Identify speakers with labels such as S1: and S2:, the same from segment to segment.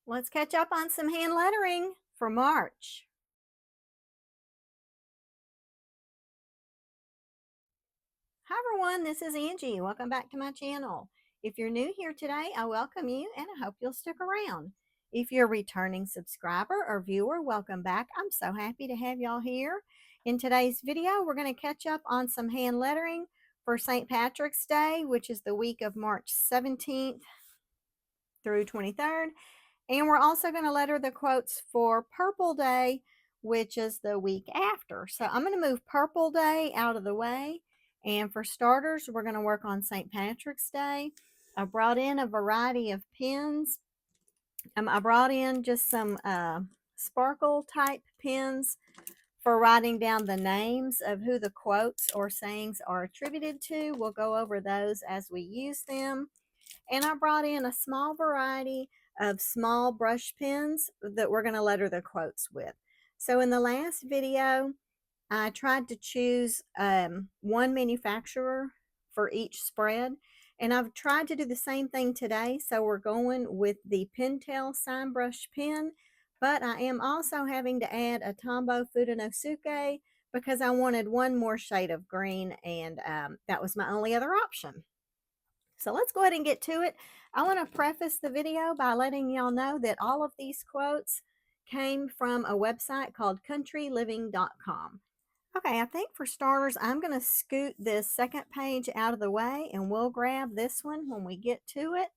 S1: Let's catch up on some hand lettering for March. Hi everyone, this is Angie. Welcome back to my channel. If you're new here today, I welcome you and I hope you'll stick around. If you're a returning subscriber or viewer, welcome back. I'm so happy to have y'all here. In today's video, we're going to catch up on some hand lettering for St. Patrick's Day, which is the week of March 17th through 23rd. And we're also going to letter the quotes for Purple Day, which is the week after. So I'm going to move Purple Day out of the way. And for starters, we're going to work on St. Patrick's Day. I brought in a variety of pens. I brought in just some sparkle type pens for writing down the names of who the quotes or sayings are attributed to. We'll go over those as we use them. And I brought in a small variety of small brush pens that we're going to letter the quotes with. So in the last video, I tried to choose one manufacturer for each spread. And I've tried to do the same thing today. So we're going with the Pentel Sign Brush pen. But I am also having to add a Tombow Fudenosuke because I wanted one more shade of green. And that was my only other option. So let's go ahead and get to it. I want to preface the video by letting y'all know that all of these quotes came from a website called countryliving.com. Okay, I think for starters, I'm going to scoot this second page out of the way and we'll grab this one when we get to it.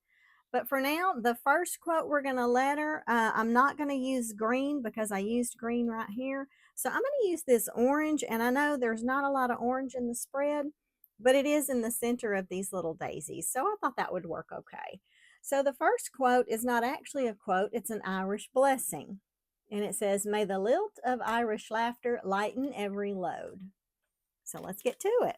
S1: But for now, the first quote we're going to letter, I'm not going to use green because I used green right here. So I'm going to use this orange, and I know there's not a lot of orange in the spread, but it is in the center of these little daisies. So I thought that would work okay. So the first quote is not actually a quote, it's an Irish blessing. And it says, "May the lilt of Irish laughter lighten every load." So let's get to it.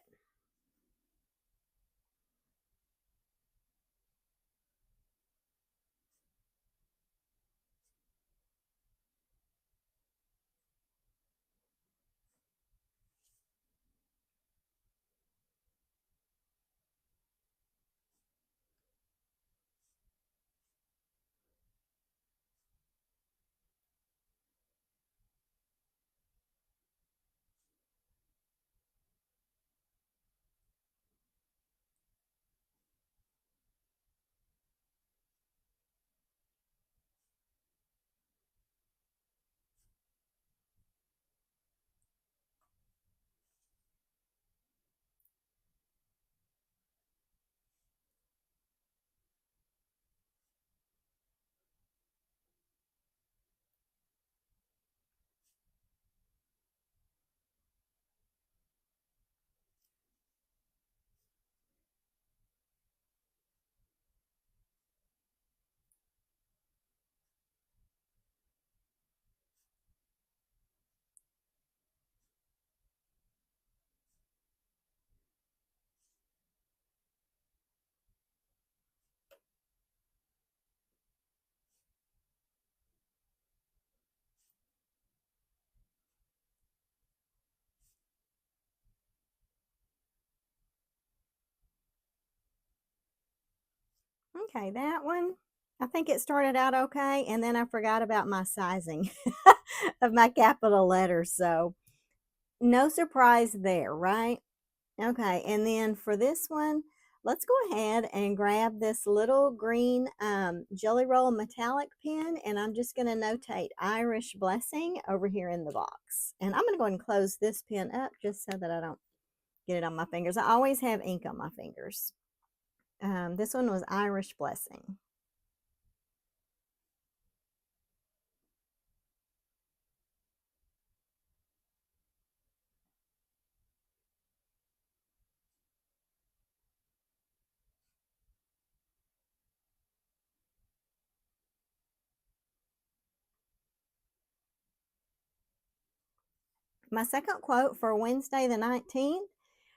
S1: Okay, that one, I think it started out okay, and then I forgot about my sizing of my capital letters, so no surprise there, right? Okay, and then for this one, let's go ahead and grab this little green Jelly Roll metallic pen, and I'm just going to notate Irish Blessing over here in the box. And I'm going to go ahead and close this pen up just so that I don't get it on my fingers. I always have ink on my fingers. This one was Irish Blessing. My second quote for Wednesday the 19th,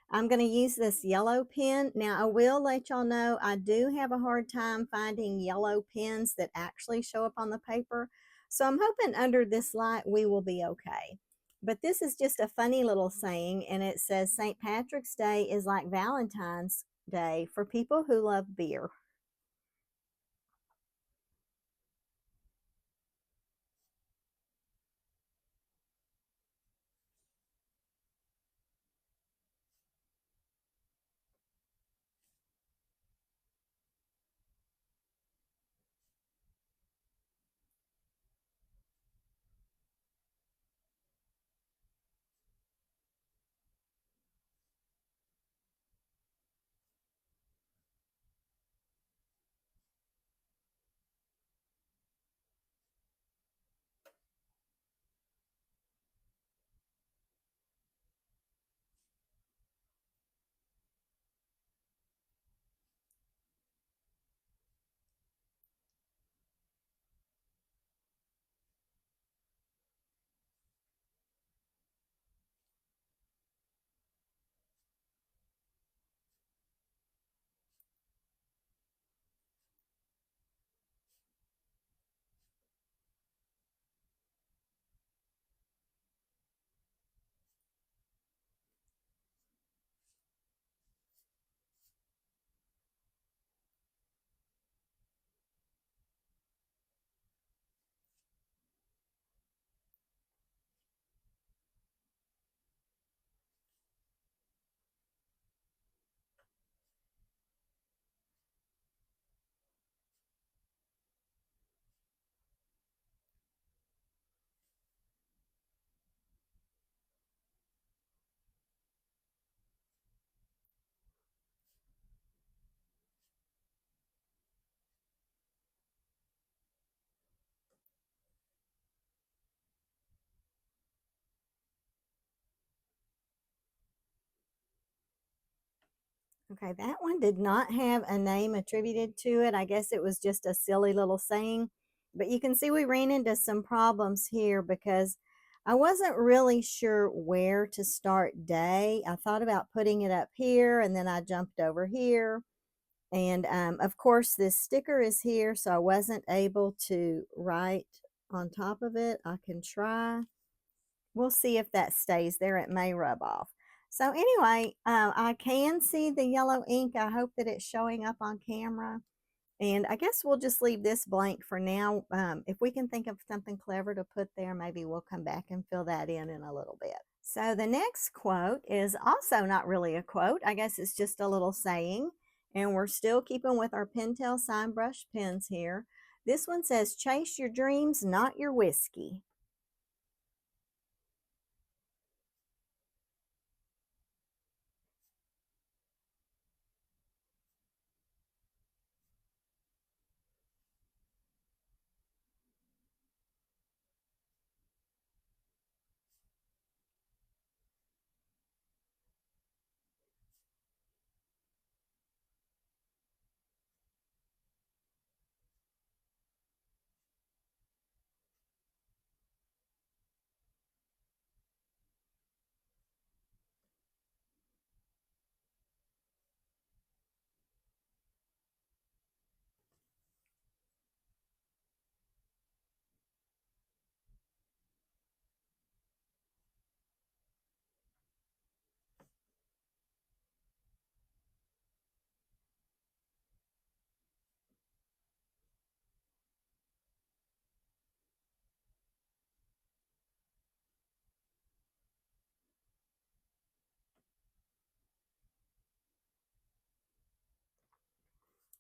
S1: I'm going to use this yellow pen. Now, I will let y'all know I do have a hard time finding yellow pens that actually show up on the paper. So I'm hoping under this light we will be okay. But this is just a funny little saying, and it says St. Patrick's Day is like Valentine's Day for people who love beer. Okay, that one did not have a name attributed to it. I guess it was just a silly little saying. But you can see we ran into some problems here because I wasn't really sure where to start day. I thought about putting it up here and then I jumped over here. And of course, this sticker is here, so I wasn't able to write on top of it. I can try. We'll see if that stays there. It may rub off. So anyway, I can see the yellow ink. I hope that it's showing up on camera. And I guess we'll just leave this blank for now. If we can think of something clever to put there, maybe we'll come back and fill that in a little bit. So the next quote is also not really a quote. I guess it's just a little saying. And we're still keeping with our Pentel sign brush pens here. This one says, chase your dreams, not your whiskey.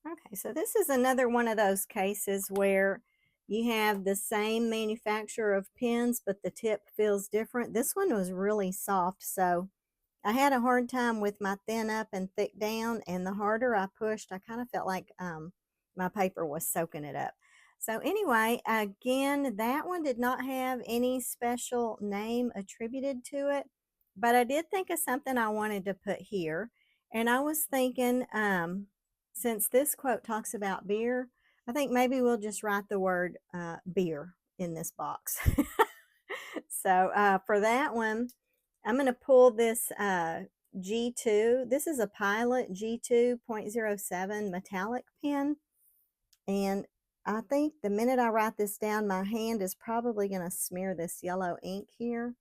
S1: Okay, so this is another one of those cases where you have the same manufacturer of pens, but the tip feels different. This one was really soft, so I had a hard time with my thin up and thick down, and the harder I pushed, I kind of felt like my paper was soaking it up. So anyway, again, that one did not have any special name attributed to it, but I did think of something I wanted to put here. And I was thinking, since this quote talks about beer, I think maybe we'll just write the word beer in this box. So for that one, I'm going to pull this G2. This is a Pilot G2.07 metallic pen. And I think the minute I write this down, my hand is probably going to smear this yellow ink here.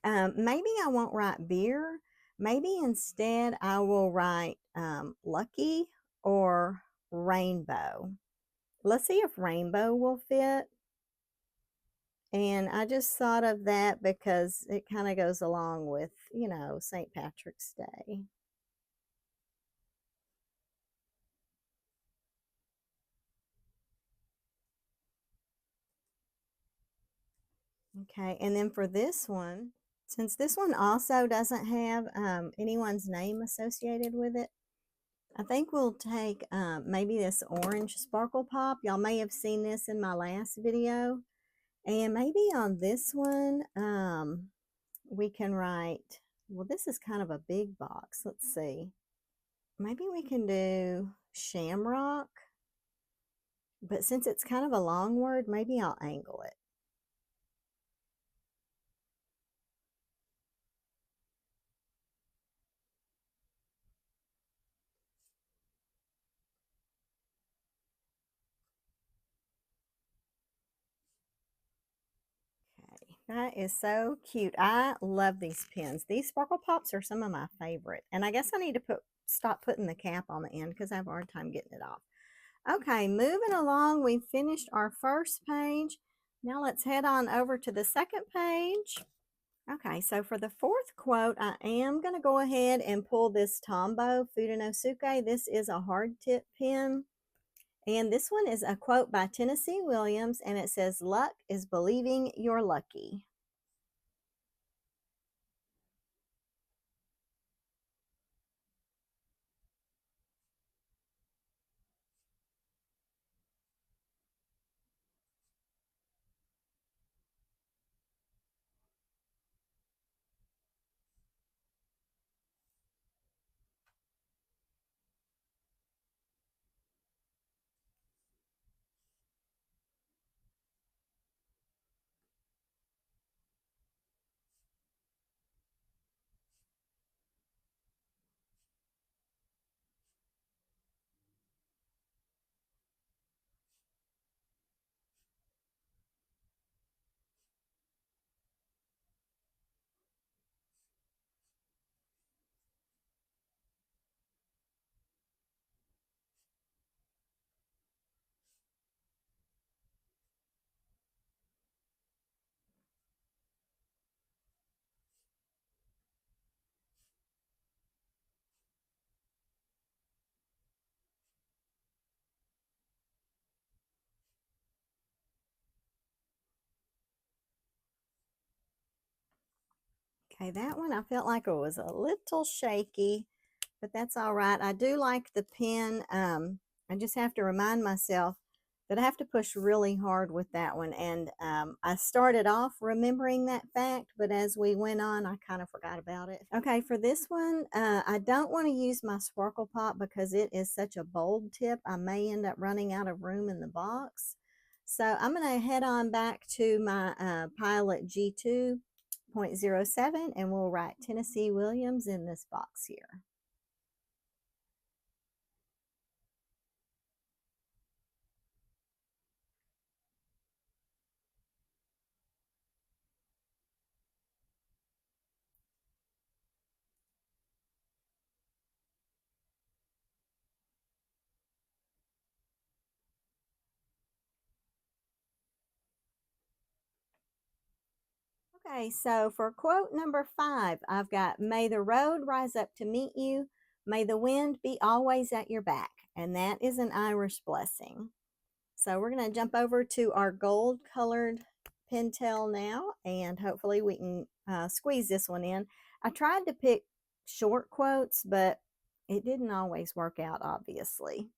S1: Maybe I won't write beer. Maybe instead I will write lucky or rainbow. Let's see if rainbow will fit. And I just thought of that because it kind of goes along with, you know, St. Patrick's Day. Okay, and then for this one, since this one also doesn't have anyone's name associated with it, I think we'll take maybe this orange sparkle pop. Y'all may have seen this in my last video. And maybe on this one, we can write, well, this is kind of a big box. Let's see. Maybe we can do shamrock. But since it's kind of a long word, maybe I'll angle it. Okay, that is so cute. I love these pens. These sparkle pops are some of my favorite. And I guess I need to stop putting the cap on the end because I have a hard time getting it off. Okay, moving along, we finished our first page. Now let's head on over to the second page. Okay, so for the fourth quote, I am going to go ahead and pull this Tombow Fudenosuke. This is a hard tip pen. And this one is a quote by Tennessee Williams, and it says, luck is believing you're lucky. Okay, that one I felt like it was a little shaky, but that's all right. I do like the pen. I just have to remind myself that I have to push really hard with that one. And I started off remembering that fact, but as we went on, I kind of forgot about it. Okay, for this one, I don't want to use my Sparkle Pop because it is such a bold tip. I may end up running out of room in the box. So I'm going to head on back to my Pilot G2.07 and we'll write Tennessee Williams in this box here. Okay, so for quote number 5, I've got, may the road rise up to meet you, may the wind be always at your back. And that is an Irish blessing. So we're going to jump over to our gold colored Pentel now, and hopefully we can squeeze this one in. I tried to pick short quotes, but it didn't always work out, obviously.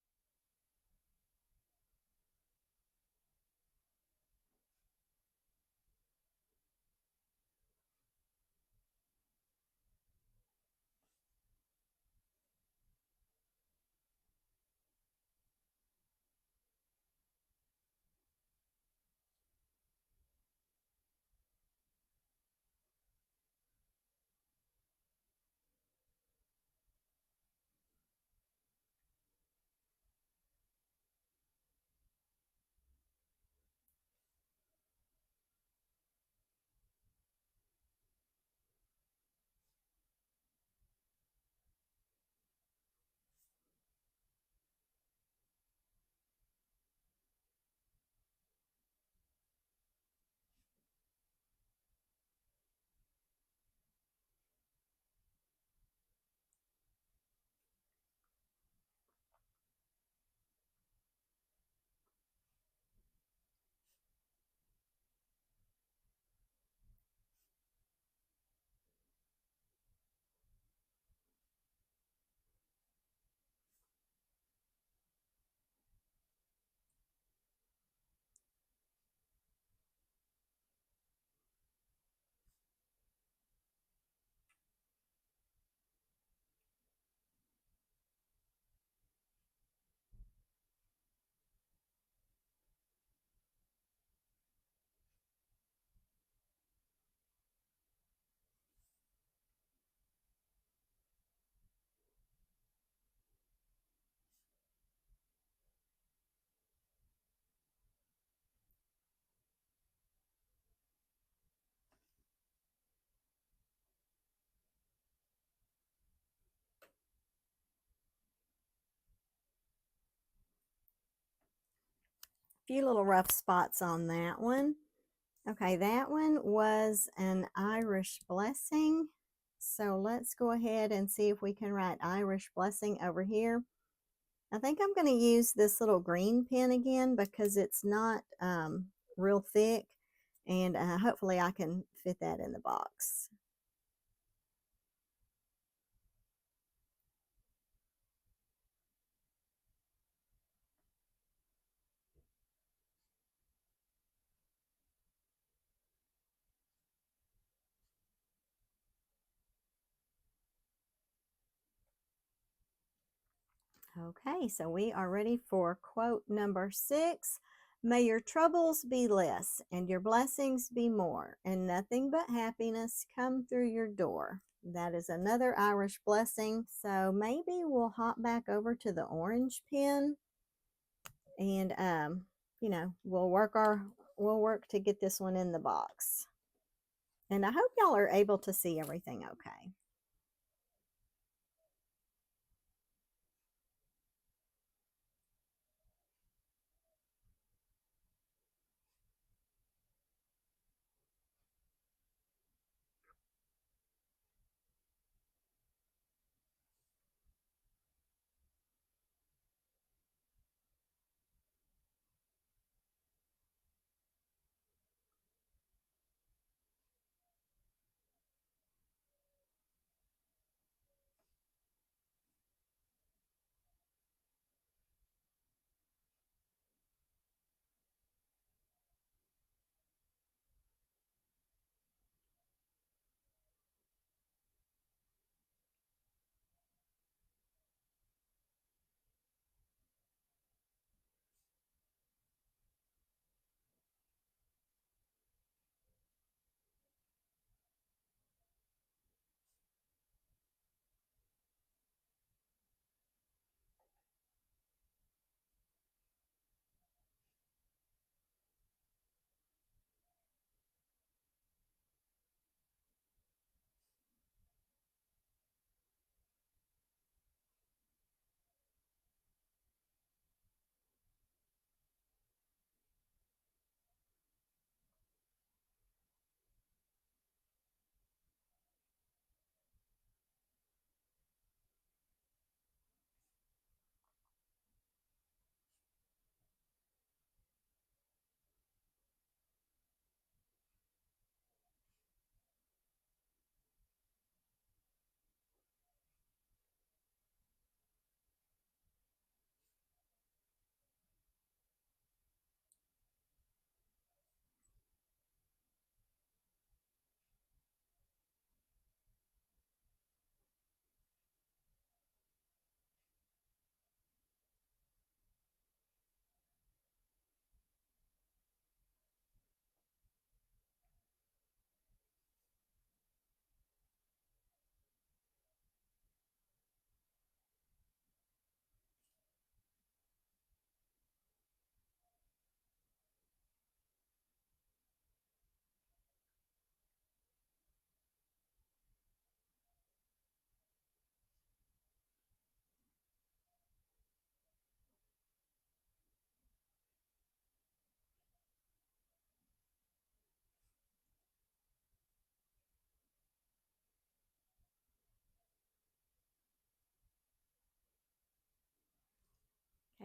S1: Few little rough spots on that one. Okay, that one was an Irish blessing. So let's go ahead and see if we can write Irish blessing over here. I think I'm going to use this little green pen again because it's not real thick, and hopefully I can fit that in the box. Okay, so we are ready for quote number 6. May your troubles be less and your blessings be more, and nothing but happiness come through your door. That is another Irish blessing. So maybe we'll hop back over to the orange pen, and we'll work to get this one in the box. And I hope y'all are able to see everything okay.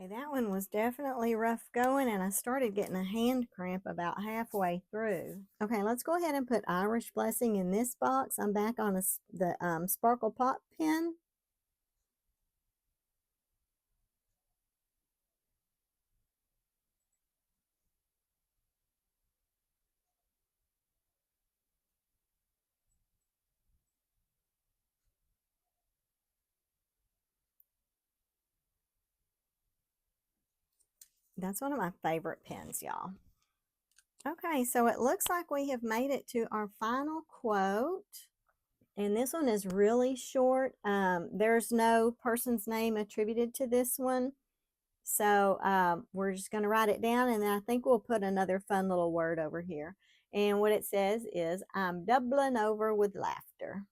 S1: Okay, that one was definitely rough going, and I started getting a hand cramp about halfway through. Okay, let's go ahead and put Irish Blessing in this box. I'm back on the Sparkle Pop pen. That's one of my favorite pens, y'all. Okay, so it looks like we have made it to our final quote. And this one is really short. There's no person's name attributed to this one. So we're just going to write it down, and then I think we'll put another fun little word over here. And what it says is, I'm doubling over with laughter.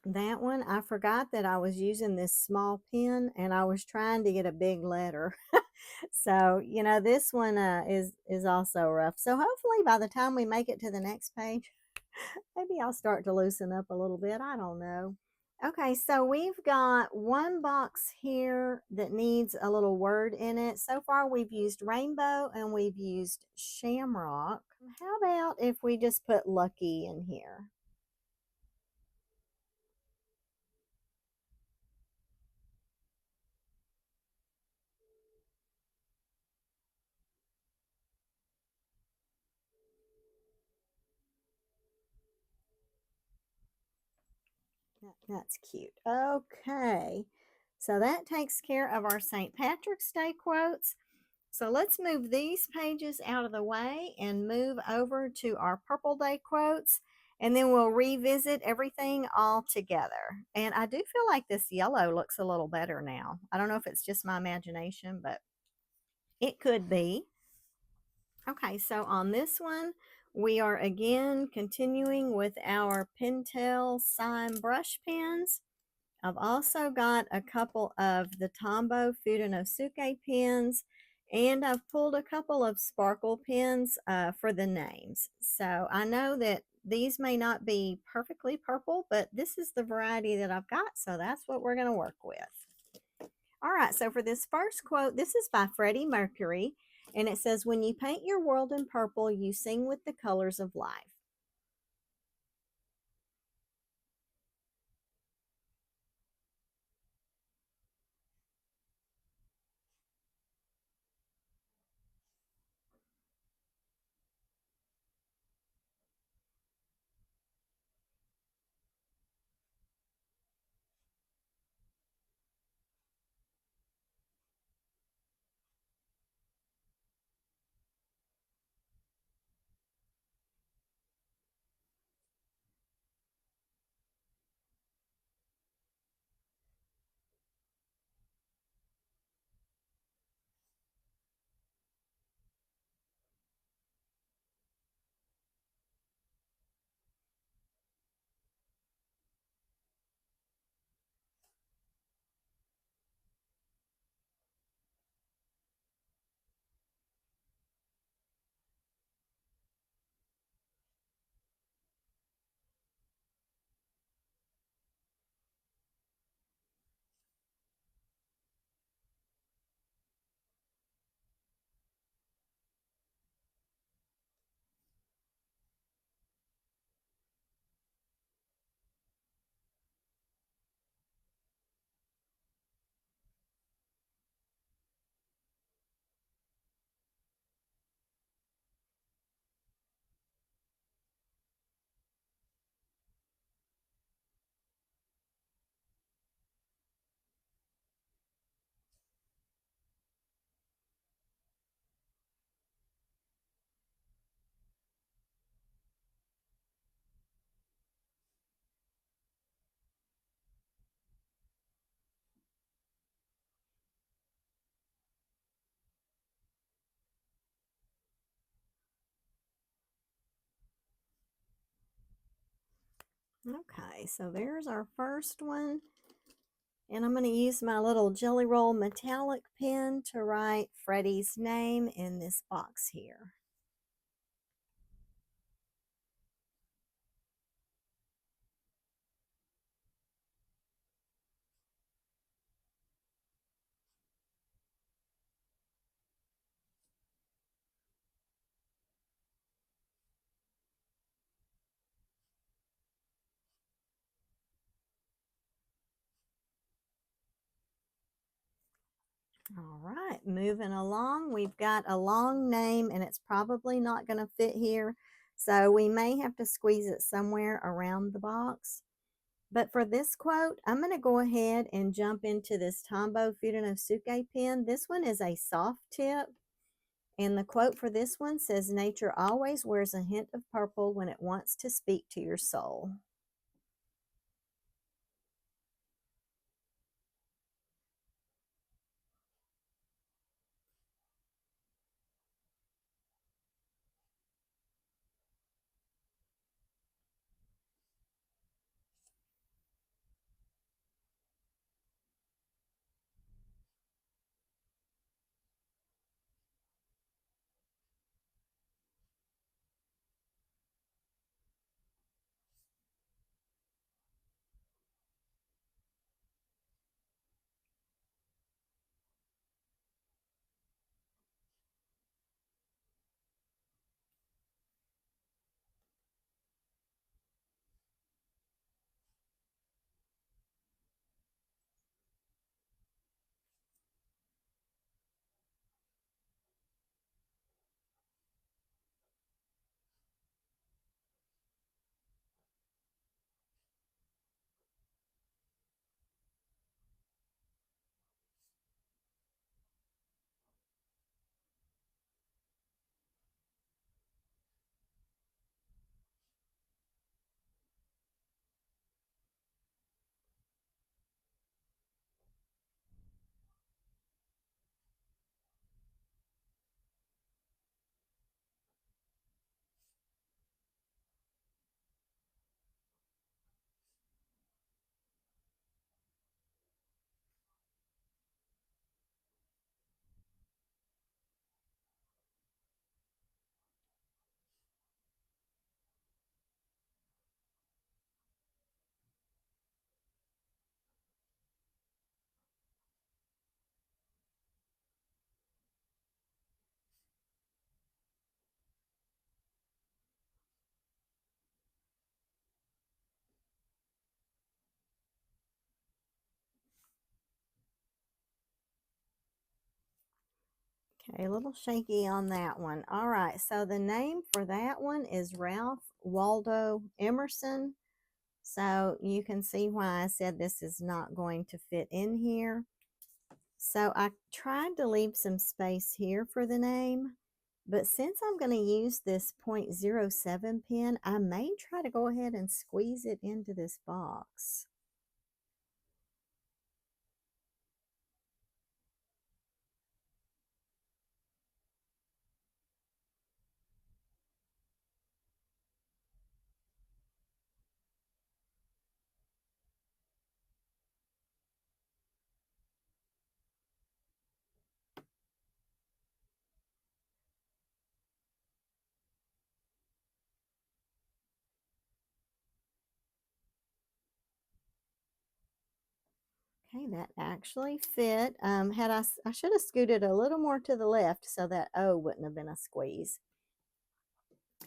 S1: That one, I forgot that I was using this small pen, and I was trying to get a big letter. So, this one is also rough. So hopefully by the time we make it to the next page, maybe I'll start to loosen up a little bit. I don't know. Okay, so we've got one box here that needs a little word in it. So far we've used rainbow and we've used shamrock. How about if we just put lucky in here? That's cute. Okay, so that takes care of our St. Patrick's Day quotes. So let's move these pages out of the way and move over to our Purple Day quotes, and then we'll revisit everything all together. And I do feel like this yellow looks a little better now. I don't know if it's just my imagination, but it could be. Okay, so on this one, we are again continuing with our Pentel Sign brush pens. I've also got a couple of the Tombow Fudenosuke pens, and I've pulled a couple of sparkle pens for the names. So I know that these may not be perfectly purple, but this is the variety that I've got, so that's what we're going to work with. All right, so for this first quote, this is by Freddie Mercury, and it says, when you paint your world in purple, you sing with the colors of life. Okay, so there's our first one. And I'm going to use my little Jelly Roll metallic pen to write Freddie's name in this box here. All right, moving along, we've got a long name and it's probably not going to fit here. So we may have to squeeze it somewhere around the box. But for this quote, I'm going to go ahead and jump into this Tombow Fudenosuke pen. This one is a soft tip. And the quote for this one says, "Nature always wears a hint of purple when it wants to speak to your soul." Okay, a little shaky on that one. All right, so the name for that one is Ralph Waldo Emerson. So you can see why I said this is not going to fit in here. So I tried to leave some space here for the name, but since I'm going to use this .07 pen, I may try to go ahead and squeeze it into this box. Okay, that actually fit. I should have scooted a little more to the left so that O wouldn't have been a squeeze.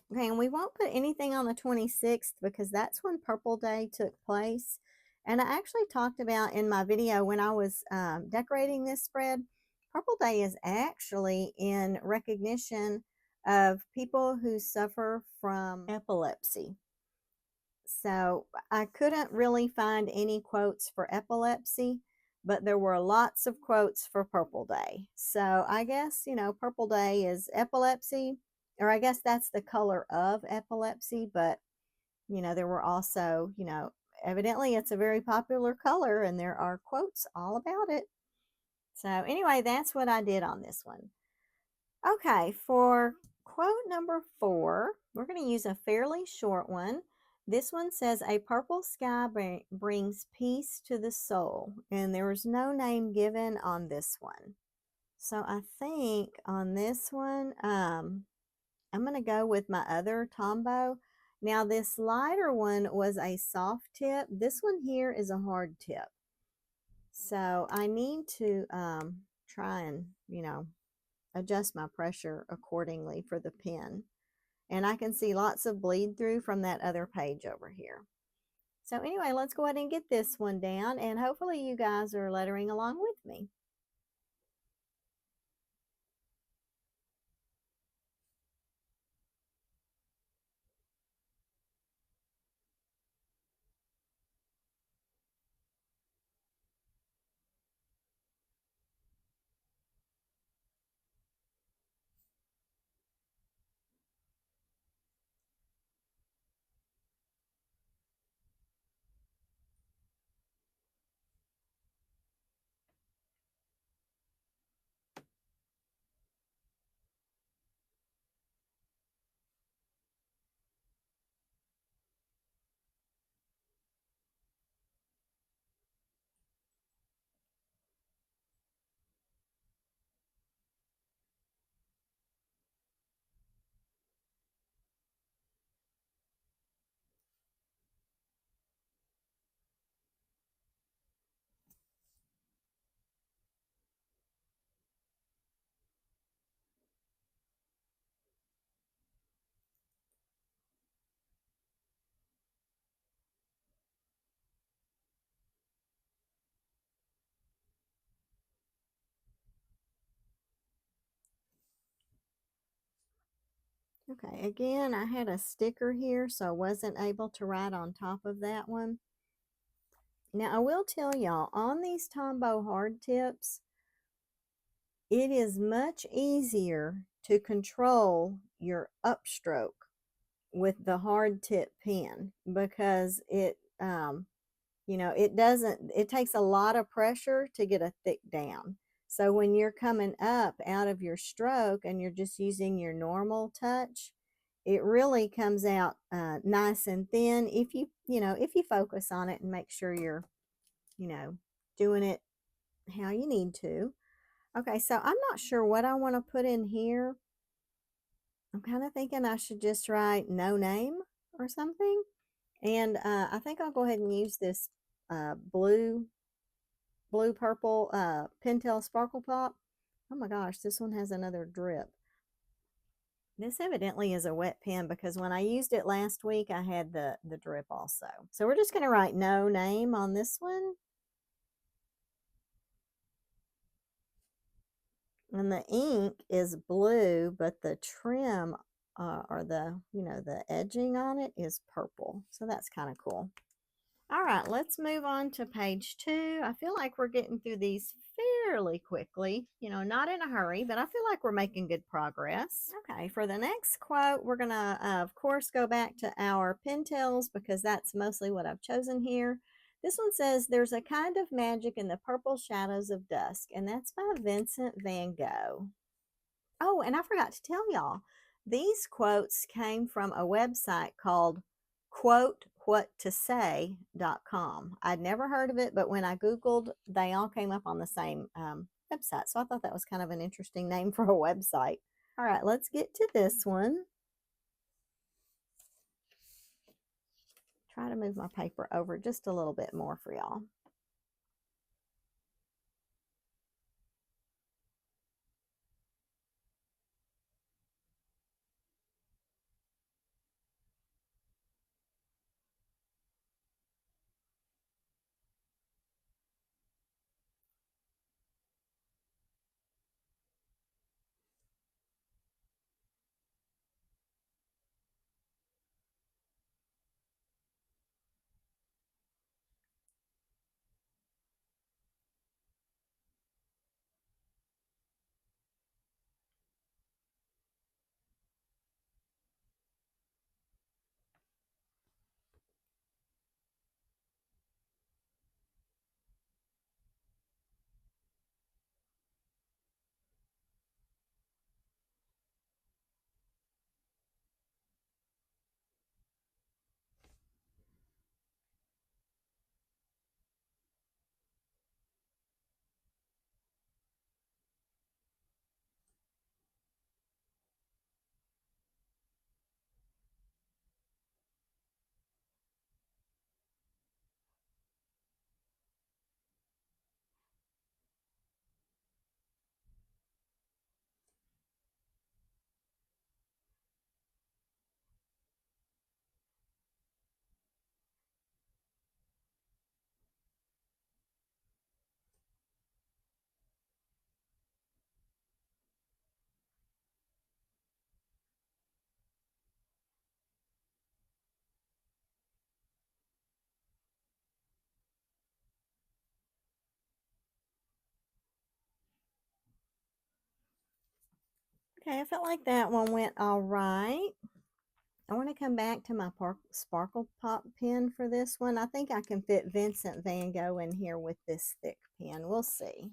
S1: Okay, and we won't put anything on the 26th because that's when Purple Day took place. And I actually talked about in my video when I was decorating this spread, Purple Day is actually in recognition of people who suffer from epilepsy. So I couldn't really find any quotes for epilepsy, but there were lots of quotes for Purple Day. So I guess, Purple Day is epilepsy, or I guess that's the color of epilepsy, but, there were also, evidently it's a very popular color and there are quotes all about it. So anyway, that's what I did on this one. Okay, for quote number 4, we're going to use a fairly short one. This one says, a purple sky brings peace to the soul. And there was no name given on this one. So I think on this one, I'm going to go with my other Tombow. Now this lighter one was a soft tip. This one here is a hard tip. So I need to try and, adjust my pressure accordingly for the pen. And I can see lots of bleed through from that other page over here. So anyway, let's go ahead and get this one down, and hopefully you guys are lettering along with me. Okay, again, I had a sticker here, so I wasn't able to write on top of that one. Now, I will tell y'all, on these Tombow hard tips, it is much easier to control your upstroke with the hard tip pen because it, it takes a lot of pressure to get a thick down. So when you're coming up out of your stroke and you're just using your normal touch, it really comes out nice and thin if you focus on it and make sure you're, doing it how you need to. Okay, so I'm not sure what I want to put in here. I'm kind of thinking I should just write no name or something. And I think I'll go ahead and use this blue purple Pentel Sparkle Pop. Oh my gosh, this one has another drip. This evidently is a wet pen because when I used it last week, I had the drip also. So we're just going to write no name on this one. And the ink is blue, but the trim or the edging on it is purple. So that's kind of cool. All right, let's move on to page 2. I feel like we're getting through these fairly quickly, not in a hurry, but I feel like we're making good progress. Okay, for the next quote, we're going to, of course, go back to our Pentels because that's mostly what I've chosen here. This one says, there's a kind of magic in the purple shadows of dusk, and that's by Vincent van Gogh. Oh, and I forgot to tell y'all, these quotes came from a website called quotewhattosay.com. I'd never heard of it, but when I Googled, they all came up on the same website. So I thought that was kind of an interesting name for a website. All right, let's get to this one. Try to move my paper over just a little bit more for y'all. Okay, I felt like that one went all right. I want to come back to my Sparkle Pop pen for this one. I think I can fit Vincent van Gogh in here with this thick pen. We'll see.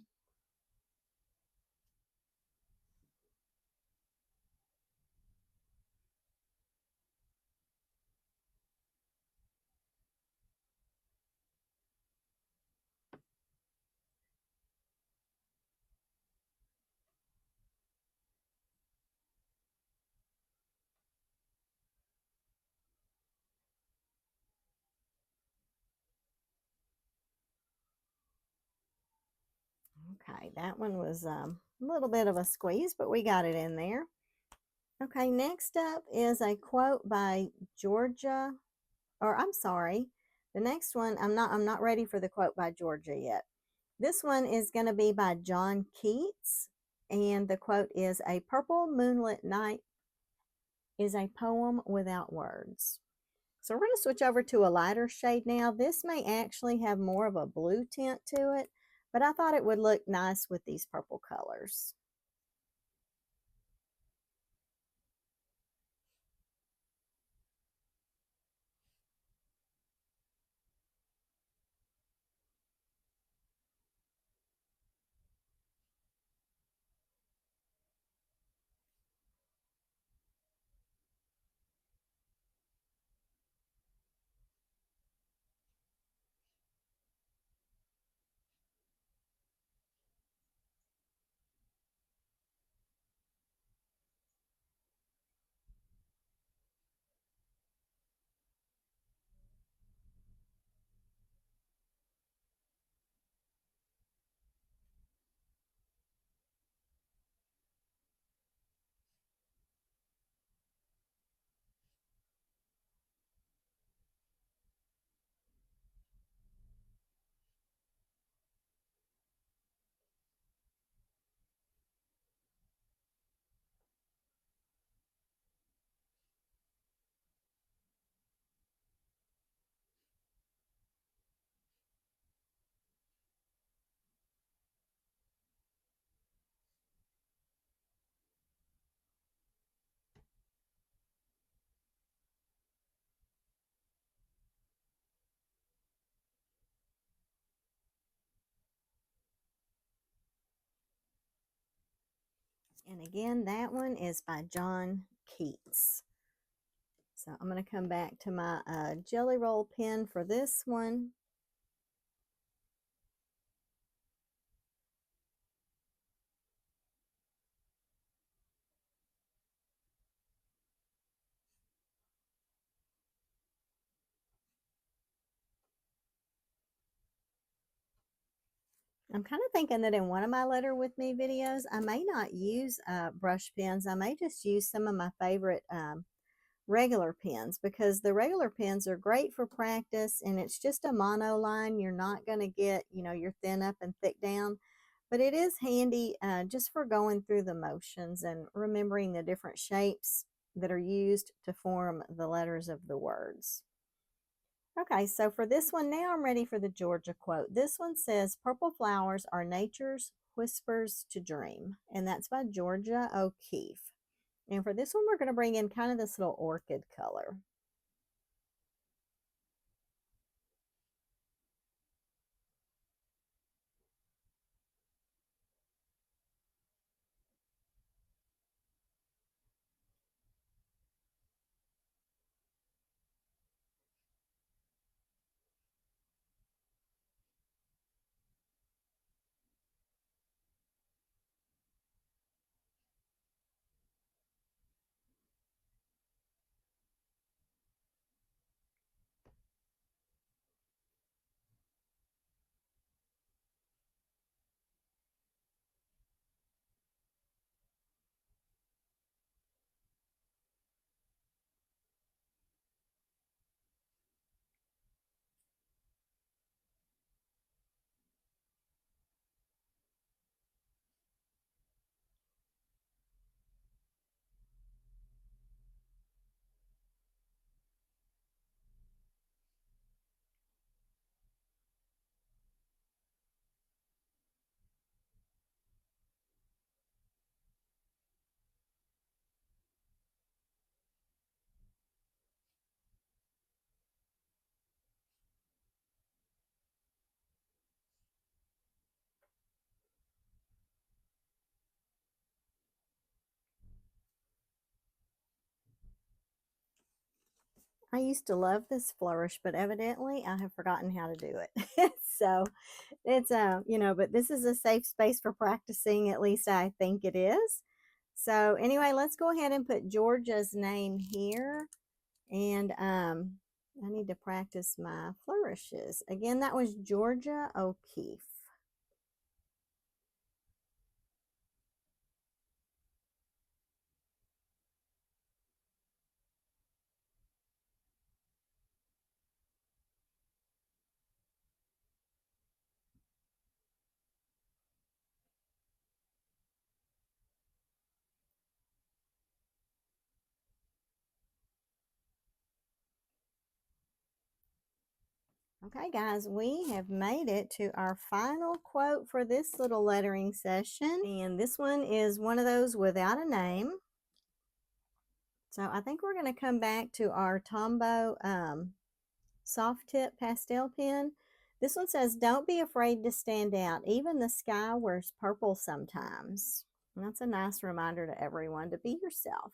S1: Okay, that one was a little bit of a squeeze, but we got it in there. Okay, next up is a quote by Georgia, or I'm sorry, the next one, I'm not ready for the quote by Georgia yet. This one is going to be by John Keats, and the quote is, "A purple moonlit night is a poem without words." So we're going to switch over to a lighter shade now. This may actually have more of a blue tint to it, but I thought it would look nice with these purple colors. And again, that one is by John Keats. So I'm going to come back to my Jelly Roll pen for this one. I'm kind of thinking that in one of my Letter With Me videos, I may not use brush pens. I may just use some of my favorite regular pens, because the regular pens are great for practice, and it's just a mono line. You're not going to get, your thin up and thick down, but it is handy just for going through the motions and remembering the different shapes that are used to form the letters of the words. Okay, so for this one now, I'm ready for the Georgia quote. This one says, "Purple flowers are nature's whispers to dream," and that's by Georgia O'Keeffe. And for this one, we're going to bring in kind of this little orchid color. I used to love this flourish, but evidently I have forgotten how to do it. So it's you know, but this is a safe space for practicing, at least I think it is. So anyway, let's go ahead and put Georgia's name here. And I need to practice my flourishes. Again, that was Georgia O'Keeffe. Okay, guys, we have made it to our final quote for this little lettering session. And this one is one of those without a name. So I think we're going to come back to our Tombow soft tip pastel pen. This one says, don't be afraid to stand out. Even the sky wears purple sometimes. And that's a nice reminder to everyone to be yourself.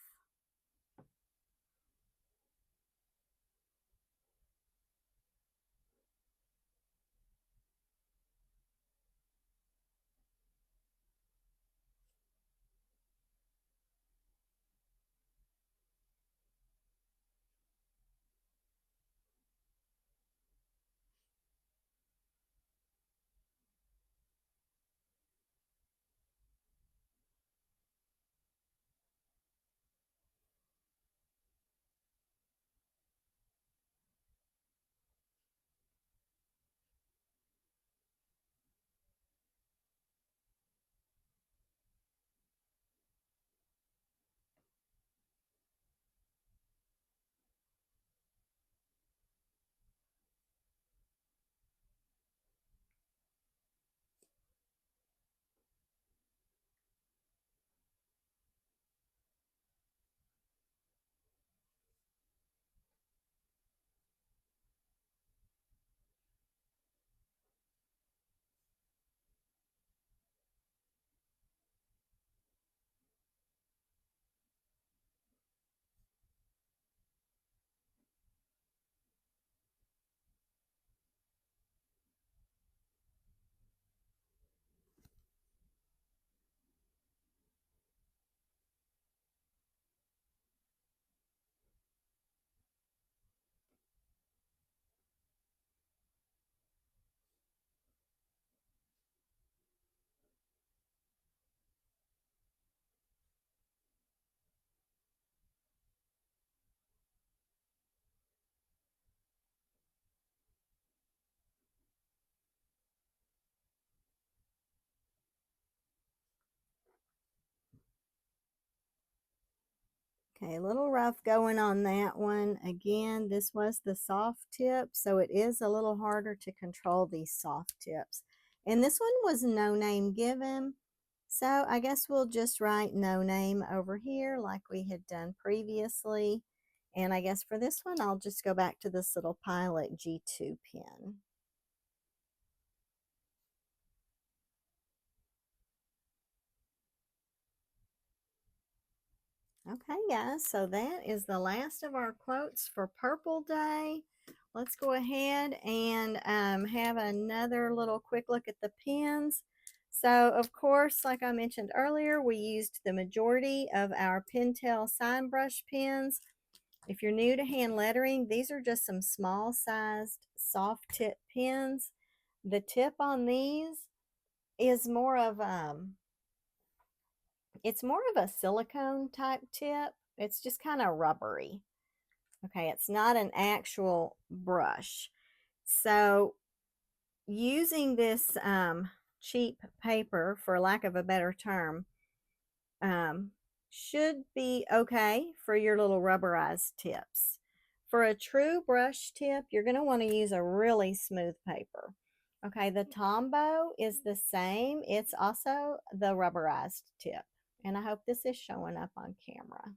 S1: Okay, a little rough going on that one. Again, this was the soft tip, so it is a little harder to control these soft tips. And this one was no name given, so I guess we'll just write no name over here like we had done previously. And I guess for this one, I'll just go back to this little Pilot G2 pen. Okay, guys, so that is the last of our quotes for Purple Day. Let's go ahead and have another little quick look at the pens. So, of course, like I mentioned earlier, we used the majority of our Pentel sign brush pens. If you're new to hand lettering, these are just some small-sized soft tip pens. The tip on these is more of it's more of a silicone type tip. It's just kind of rubbery. Okay, it's not an actual brush. So using this cheap paper, for lack of a better term, should be okay for your little rubberized tips. For a true brush tip, you're going to want to use a really smooth paper. Okay, the Tombow is the same. It's also the rubberized tip. And I hope this is showing up on camera.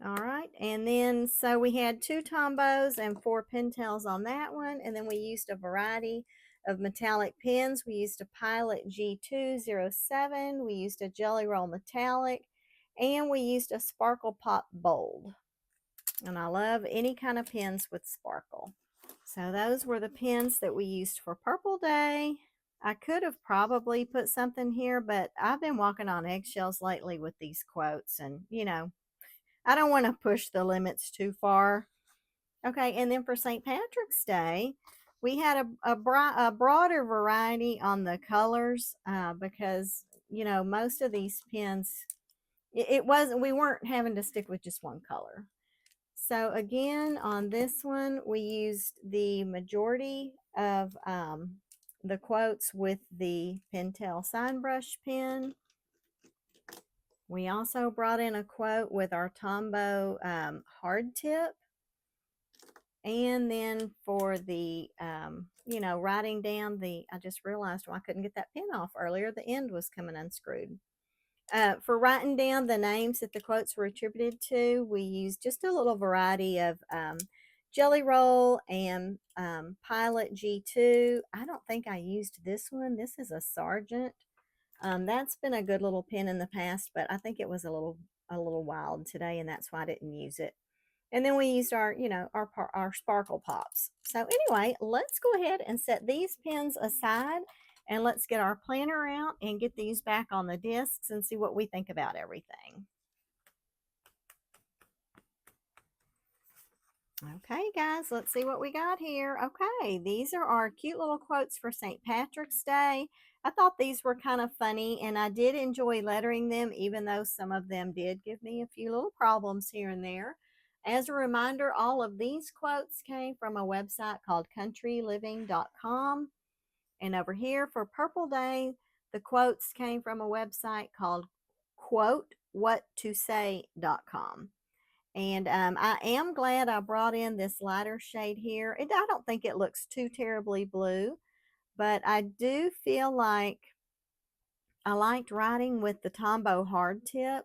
S1: All right, and then so we had 2 Tombows and 4 Pentels on that one, and then we used a variety of metallic pens. We used a Pilot G207, we used a Jelly Roll Metallic, and we used a Sparkle Pop Bold. And I love any kind of pens with sparkle. So those were the pens that we used for Purple Day. I could have probably put something here, but I've been walking on eggshells lately with these quotes, and I don't want to push the limits too far. Okay, and then for St. Patrick's Day, we had a broader variety on the colors because, most of these pens, it wasn't, we weren't having to stick with just one color. So again, on this one, we used the majority of the quotes with the Pentel Sign Brush pen. We also brought in a quote with our Tombow hard tip. And then for the, writing down I just realized I couldn't get that pen off earlier. The end was coming unscrewed. For writing down the names that the quotes were attributed to, we used just a little variety of Jelly Roll and Pilot G2. I don't think I used this one. This is a Sargent. That's been a good little pen in the past, but I think it was a little wild today, and that's why I didn't use it. And then we used our, our sparkle pops. So anyway, let's go ahead and set these pens aside, and let's get our planner out and get these back on the discs and see what we think about everything. Okay, guys, let's see what we got here. Okay, these are our cute little quotes for St. Patrick's Day. I thought these were kind of funny, and I did enjoy lettering them, even though some of them did give me a few little problems here and there. As a reminder, all of these quotes came from a website called countryliving.com. And over here for Purple Day, the quotes came from a website called quotewhattosay.com. And I am glad I brought in this lighter shade here. I don't think it looks too terribly blue, but I do feel like I liked writing with the Tombow hard tip.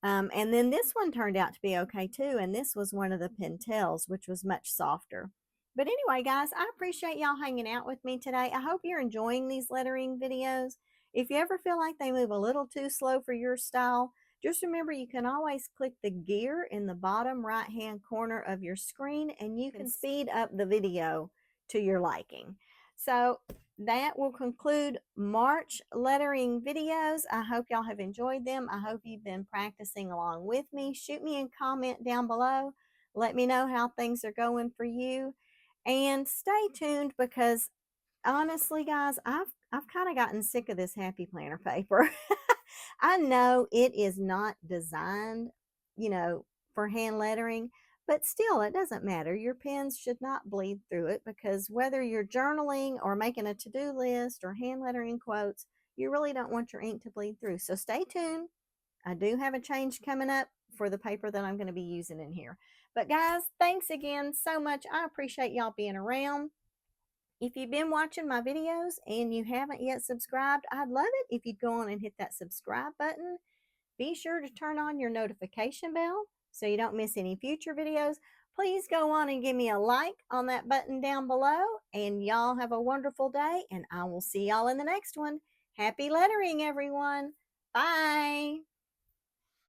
S1: And then this one turned out to be okay too. And this was one of the Pentels, which was much softer. But anyway, guys, I appreciate y'all hanging out with me today. I hope you're enjoying these lettering videos. If you ever feel like they move a little too slow for your style, just remember you can always click the gear in the bottom right hand corner of your screen, and you can speed up the video to your liking. So that will conclude March lettering videos. I hope y'all have enjoyed them. I hope you've been practicing along with me. Shoot me a comment down below. Let me know how things are going for you. And stay tuned, because honestly, guys, I've kind of gotten sick of this Happy Planner paper. I know it is not designed, for hand lettering, but still, it doesn't matter. Your pens should not bleed through it, because whether you're journaling or making a to-do list or hand lettering quotes, you really don't want your ink to bleed through. So stay tuned. I do have a change coming up for the paper that I'm going to be using in here. But guys, thanks again so much. I appreciate y'all being around. If you've been watching my videos and you haven't yet subscribed, I'd love it if you'd go on and hit that subscribe button. Be sure to turn on your notification bell so you don't miss any future videos. Please go on and give me a like on that button down below. And y'all have a wonderful day, and I will see y'all in the next one. Happy lettering, everyone. Bye.